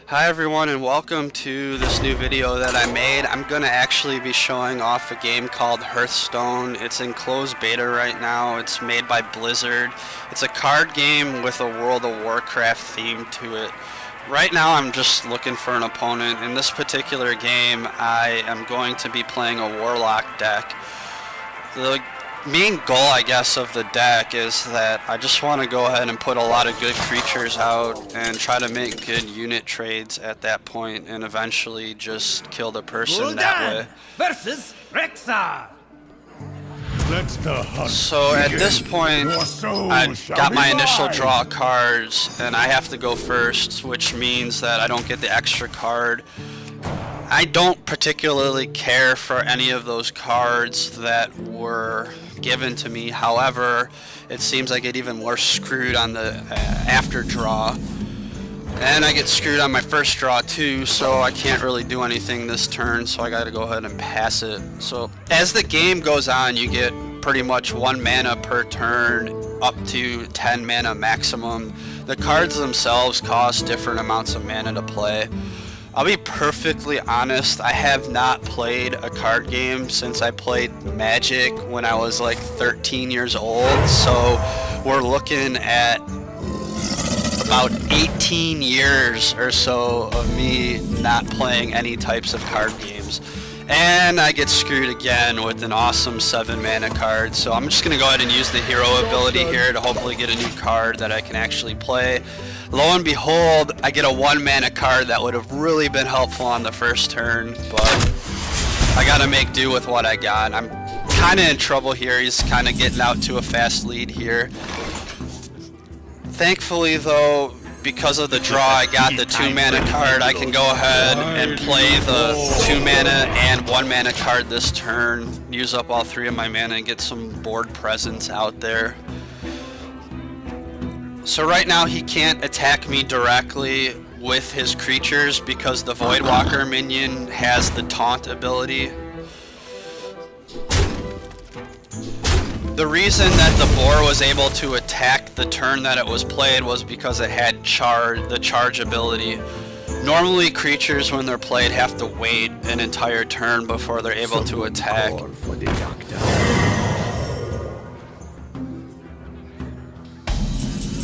Hi everyone and welcome to this new video that I made. I'm going to actually be showing off a game called Hearthstone. It's in closed beta right now. It's made by Blizzard. It's a card game with a World of Warcraft theme to it. Right now I'm just looking for an opponent. In this particular game I am going to be playing a Warlock deck. The main goal, I guess, of the deck is that I just want to go ahead and put a lot of good creatures out and try to make good unit trades at that point and eventually just kill the person that way. Versus Rexa. So at this point, I got my initial draw cards and I have to go first, which means that I don't get the extra card. I don't particularly care for any of those cards that were given to me. However, it seems I get even more screwed on the after draw. And I get screwed on my first draw too, so I can't really do anything this turn, so I gotta go ahead and pass it. So as the game goes on, you get pretty much 1 mana per turn, up to 10 mana maximum. The cards themselves cost different amounts of mana to play. I'll be perfectly honest, I have not played a card game since I played Magic when I was like 13 years old, so we're looking at about 18 years or so of me not playing any types of card games. And I get screwed again with an awesome 7 mana card, so I'm just going to go ahead and use the hero ability here to hopefully get a new card that I can actually play. Lo and behold, I get a 1 mana card that would have really been helpful on the first turn, but I gotta make do with what I got. I'm kinda in trouble here. He's kinda getting out to a fast lead here. Thankfully though, because of the draw, I got the 2 mana card. I can go ahead and play the 2 mana and 1 mana card this turn, use up all 3 of my mana and get some board presence out there. So right now he can't attack me directly with his creatures because the Voidwalker minion has the taunt ability. The reason that the boar was able to attack the turn that it was played was because it had the charge ability. Normally creatures when they're played have to wait an entire turn before they're able to attack.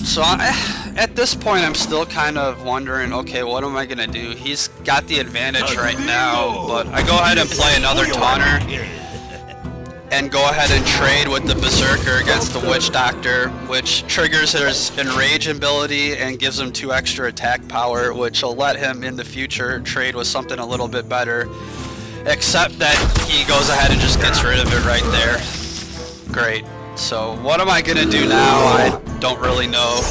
So at this point I'm still kind of wondering, okay, what am I going to do? He's got the advantage right now, but I go ahead and play another taunter and go ahead and trade with the Berserker against the Witch Doctor, which triggers his Enrage ability and gives him 2 extra attack power, which will let him in the future trade with something a little bit better, except that he goes ahead and just gets rid of it right there. Great. So what am I gonna do now? I don't really know.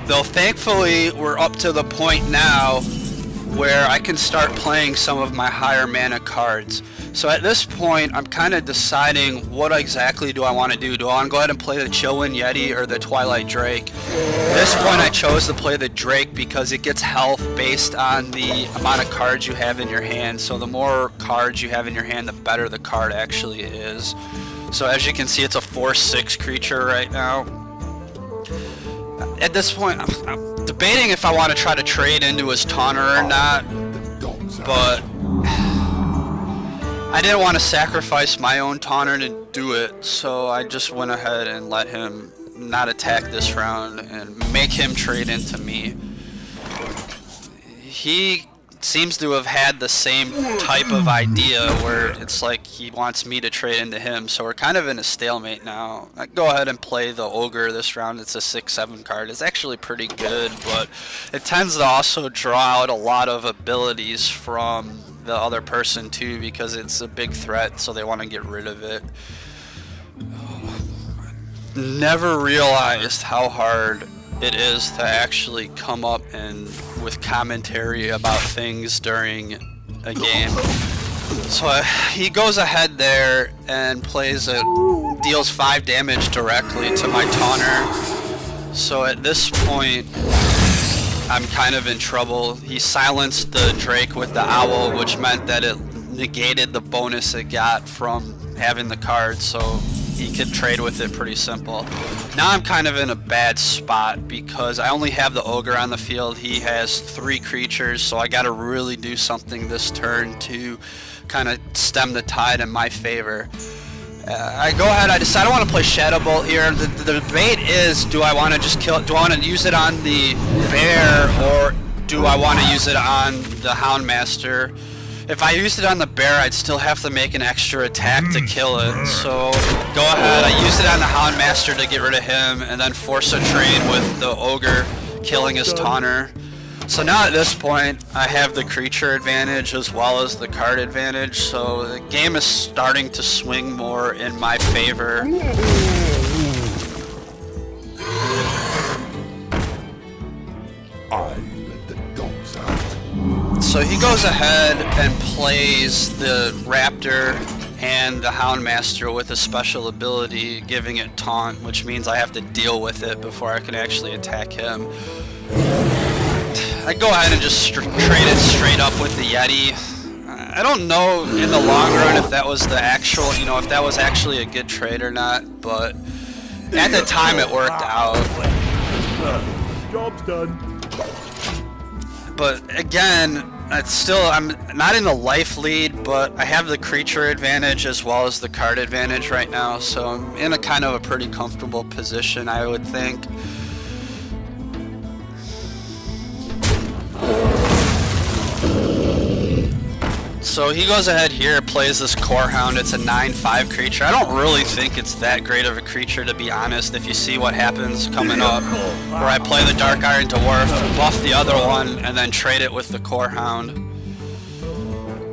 Though thankfully we're up to the point now where I can start playing some of my higher mana cards. So at this point I'm kind of deciding what exactly do I want to do. Do I want to go ahead and play the Chillwind Yeti or the Twilight Drake? At this point I chose to play the Drake because it gets health based on the amount of cards you have in your hand. So the more cards you have in your hand, the better the card actually is. So as you can see, it's a 4/6 creature right now. At this point, I'm debating if I want to try to trade into his taunter or not, but I didn't want to sacrifice my own taunter to do it, so I just went ahead and let him not attack this round and make him trade into me. He seems to have had the same type of idea where it's like he wants me to trade into him, so we're kind of in a stalemate now. I go ahead and play the Ogre this round. It's a 6/7 card. It's actually pretty good, but it tends to also draw out a lot of abilities from the other person too because it's a big threat, so they want to get rid of it. Never realized how hard it is to actually come up and with commentary about things during a game. So he goes ahead there and deals 5 damage directly to my taunter. So at this point I'm kind of in trouble. He silenced the Drake with the owl, which meant that it negated the bonus it got from having the card, so he could trade with it pretty simple. Now I'm kind of in a bad spot because I only have the ogre on the field. He has 3 creatures, so I gotta really do something this turn to kind of stem the tide in my favor. I go ahead, I decide I want to play Shadow Bolt here. The debate is, do I want to just kill it? Do I want to use it on the bear, or do I want to use it on the Houndmaster? If I used it on the bear, I'd still have to make an extra attack to kill it. So go ahead, I used it on the Houndmaster to get rid of him, and then force a trade with the ogre killing his taunter. So now at this point, I have the creature advantage as well as the card advantage, so the game is starting to swing more in my favor. I let the dogs out. So he goes ahead and plays the Raptor and the Houndmaster with a special ability, giving it taunt, which means I have to deal with it before I can actually attack him. I go ahead and just trade it straight up with the Yeti. I don't know in the long run if that was the actual, if that was actually a good trade or not, but at the time it worked out. Job's done. But again, I'm not in the life lead, but I have the creature advantage as well as the card advantage right now, so I'm in a kind of a pretty comfortable position, I would think. So he goes ahead here, plays this Core Hound. It's a 9/5 creature. I don't really think it's that great of a creature, to be honest. If you see what happens coming up, where I play the Dark Iron Dwarf, buff the other one, and then trade it with the Core Hound.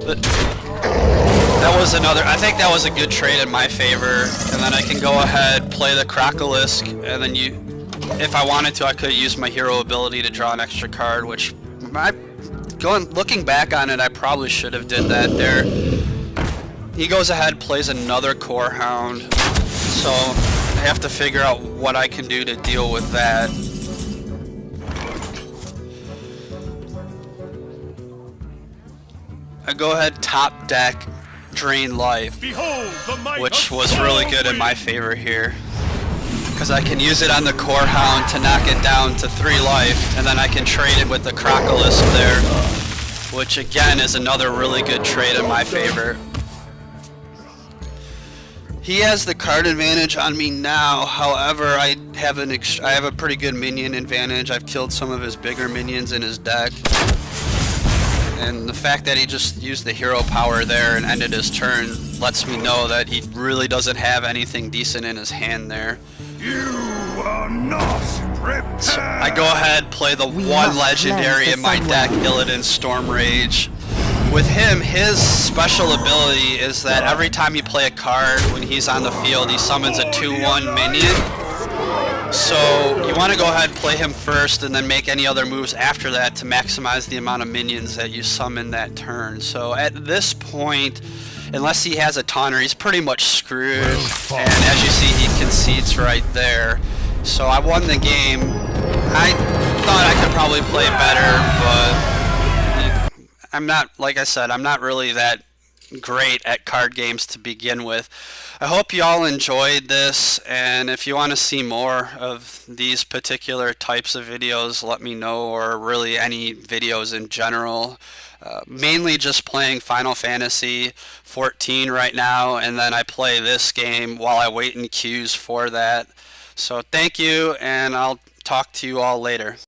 But that was I think that was a good trade in my favor. And then I can go ahead, play the Crocolisk, and then if I wanted to, I could use my hero ability to draw an extra card, which looking back on it, I probably should have did that there. He goes ahead, plays another Core Hound, so I have to figure out what I can do to deal with that. I go ahead, top deck, drain life, which was really good in my favor here, because I can use it on the Core Hound to knock it down to 3 life, and then I can trade it with the Crocolisk there, which again is another really good trade in my favor. He has the card advantage on me now, however I have a pretty good minion advantage. I've killed some of his bigger minions in his deck, and the fact that he just used the hero power there and ended his turn lets me know that he really doesn't have anything decent in his hand there. You are not prepared. So I go ahead, play the one legendary in my deck, Illidan Stormrage. With him, his special ability is that every time you play a card, when he's on the field, he summons a 2/1 minion. So you want to go ahead, play him first, and then make any other moves after that to maximize the amount of minions that you summon that turn. So at this point, unless he has a taunter, he's pretty much screwed. And as you see, he concedes right there. So I won the game. I thought I could probably play better, but I'm not, like I said, I'm not really that great at card games to begin with. I hope you all enjoyed this, and if you want to see more of these particular types of videos, let me know, or really any videos in general. Mainly just playing Final Fantasy 14 right now, and then I play this game while I wait in queues for that. So thank you, and I'll talk to you all later.